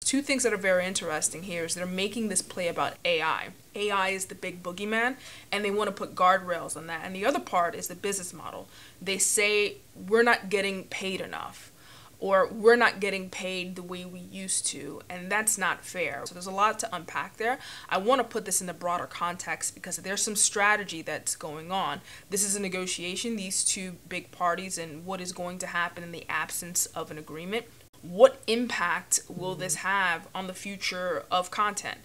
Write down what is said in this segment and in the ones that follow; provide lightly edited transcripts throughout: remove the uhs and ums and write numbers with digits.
Two things that are very interesting here is they're making this play about AI. AI is the big boogeyman, and they want to put guardrails on that. And the other part is the business model. They say we're not getting paid enough, or we're not getting paid the way we used to, and that's not fair. So there's a lot to unpack there. I want to put this in the broader context because there's some strategy that's going on. This is a negotiation, these two big parties, and what is going to happen in the absence of an agreement. What impact will this have on the future of content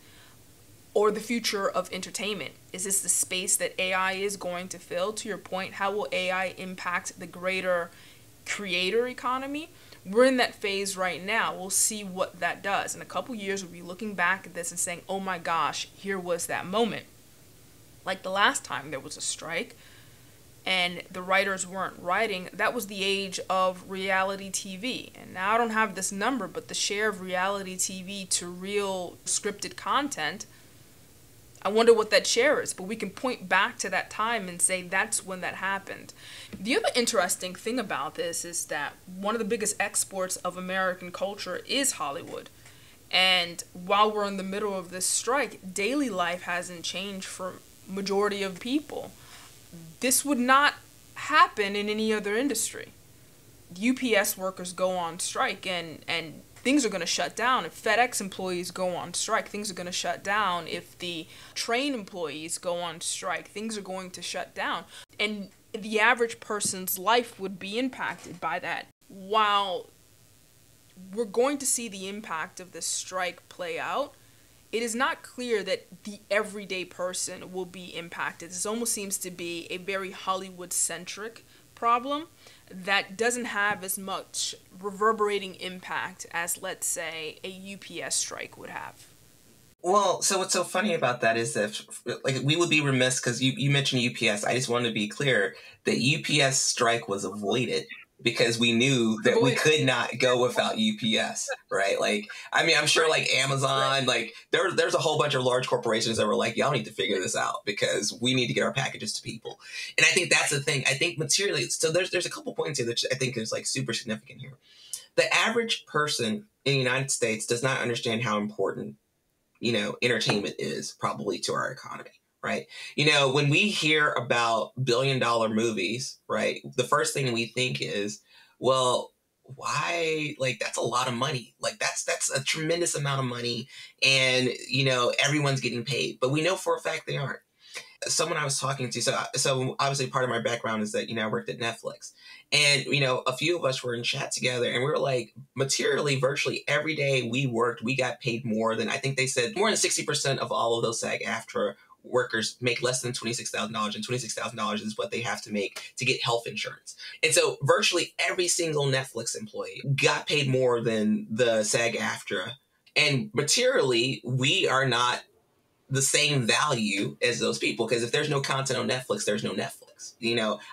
or the future of entertainment? Is this the space that AI is going to fill? To your point, how will AI impact the greater creator economy? We're in that phase right now. We'll see what that does. In a couple years, we'll be looking back at this and saying, oh my gosh, here was that moment. Like the last time there was a strike and the writers weren't writing, that was the age of reality TV. And now I don't have this number, but the share of reality TV to real scripted content, I wonder what that share is. But we can point back to that time and say that's when that happened. The other interesting thing about this is that one of the biggest exports of American culture is Hollywood. And while we're in the middle of this strike, daily life hasn't changed for majority of people. This would not happen in any other industry. UPS workers go on strike and things are going to shut down. If FedEx employees go on strike, things are going to shut down. If the train employees go on strike, things are going to shut down. And the average person's life would be impacted by that. While we're going to see the impact of this strike play out, it is not clear that the everyday person will be impacted. This almost seems to be a very Hollywood-centric problem that doesn't have as much reverberating impact as, let's say, a UPS strike would have. Well, so what's so funny about that is that, like, we would be remiss because you mentioned UPS. I just wanted to be clear that UPS strike was avoided because we knew that we could not go without UPS, right? Like, I mean, I'm sure like Amazon, like there's a whole bunch of large corporations that were like, y'all need to figure this out because we need to get our packages to people. And I think that's the thing. I think materially, so there's a couple points here that I think is like super significant here. The average person in the United States does not understand how important, entertainment is probably to our economy. Right. When we hear about billion-dollar movies, right, the first thing we think is, well, why? Like, that's a lot of money. Like, that's a tremendous amount of money. And, everyone's getting paid. But we know for a fact they aren't. Someone I was talking to, so obviously part of my background is that, I worked at Netflix. And, a few of us were in chat together and we were like, materially, virtually every day we worked, we got paid more than, I think they said, more than 60% of all of those SAG-AFTRA workers make less than $26,000, and $26,000 is what they have to make to get health insurance. And so virtually every single Netflix employee got paid more than the SAG-AFTRA. And materially, we are not the same value as those people, because if there's no content on Netflix, there's no Netflix.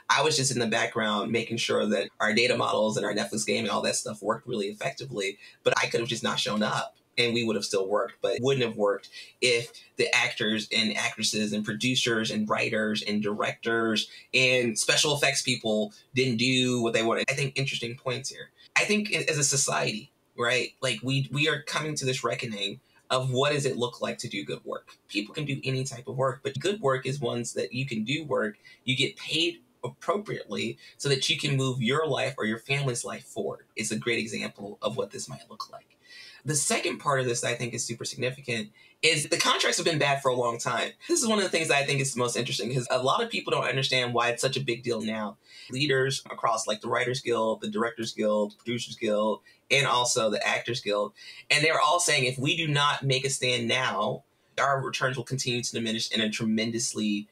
I was just in the background making sure that our data models and our Netflix game and all that stuff worked really effectively, but I could have just not shown up. And we would have still worked, but it wouldn't have worked if the actors and actresses and producers and writers and directors and special effects people didn't do what they wanted. I think interesting points here. I think as a society, right, like we are coming to this reckoning of what does it look like to do good work. People can do any type of work, but good work is ones that you can do work, you get paid appropriately so that you can move your life or your family's life forward. It's a great example of what this might look like. The second part of this that I think is super significant is the contracts have been bad for a long time. This is one of the things that I think is most interesting because a lot of people don't understand why it's such a big deal now. Leaders across like the Writers Guild, the Directors Guild, Producers Guild, and also the Actors Guild. And they're all saying if we do not make a stand now, our returns will continue to diminish in a tremendously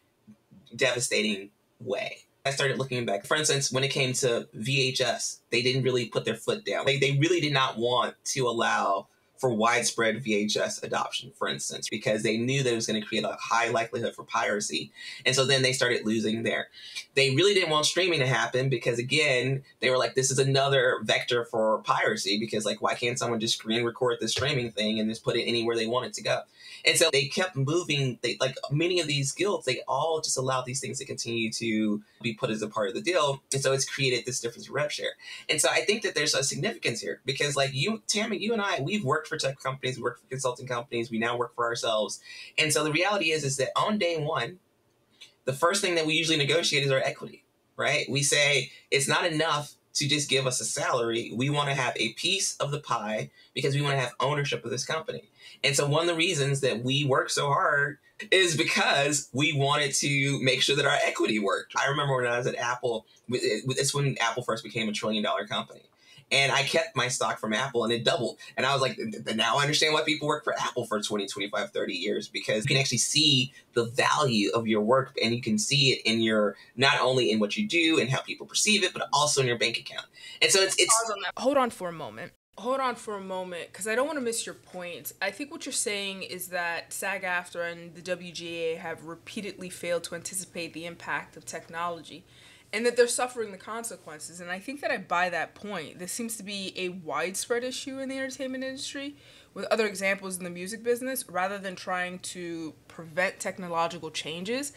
devastating way. I started looking back. For instance, when it came to VHS, they didn't really put their foot down. They really did not want to allow for widespread VHS adoption, for instance, because they knew that it was going to create a high likelihood for piracy. And so then they started losing there. They really didn't want streaming to happen because, again, they were like, this is another vector for piracy because, like, why can't someone just screen record the streaming thing and just put it anywhere they want it to go? And so they kept moving. Like many of these guilds, they all just allowed these things to continue to be put as a part of the deal. And so it's created this difference in rev share. And so I think that there's a significance here because, like, you, Tammy, you and I, we've worked worked for tech companies, we worked for consulting companies, we now work for ourselves. And so the reality is that on day one, the first thing that we usually negotiate is our equity, right? We say it's not enough to just give us a salary. We want to have a piece of the pie because we want to have ownership of this company. And so one of the reasons that we work so hard is because we wanted to make sure that our equity worked. I remember when I was at Apple, it's when Apple first became $1 trillion company. And I kept my stock from Apple and it doubled. And I was like, now I understand why people work for Apple for 20, 25, 30 years, because you can actually see the value of your work and you can see it in your, not only in what you do and how people perceive it, but also in your bank account. And so it's Hold on for a moment. Hold on for a moment, because I don't want to miss your point. I think what you're saying is that SAG-AFTRA and the WGA have repeatedly failed to anticipate the impact of technology, and that they're suffering the consequences. And I think that I buy that point. This seems to be a widespread issue in the entertainment industry, with other examples in the music business. Rather than trying to prevent technological changes,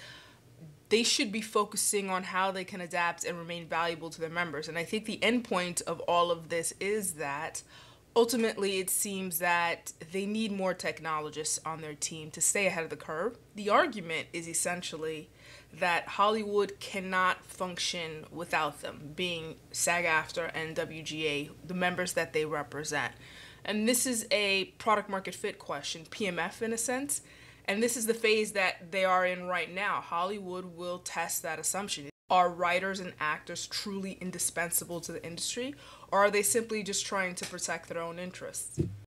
they should be focusing on how they can adapt and remain valuable to their members. And I think the end point of all of this is that ultimately it seems that they need more technologists on their team to stay ahead of the curve. The argument is essentially that Hollywood cannot function without them, being SAG-AFTRA and WGA, the members that they represent. And this is a product market fit question, PMF in a sense. And this is the phase that they are in right now. Hollywood will test that assumption. Are writers and actors truly indispensable to the industry, or are they simply just trying to protect their own interests?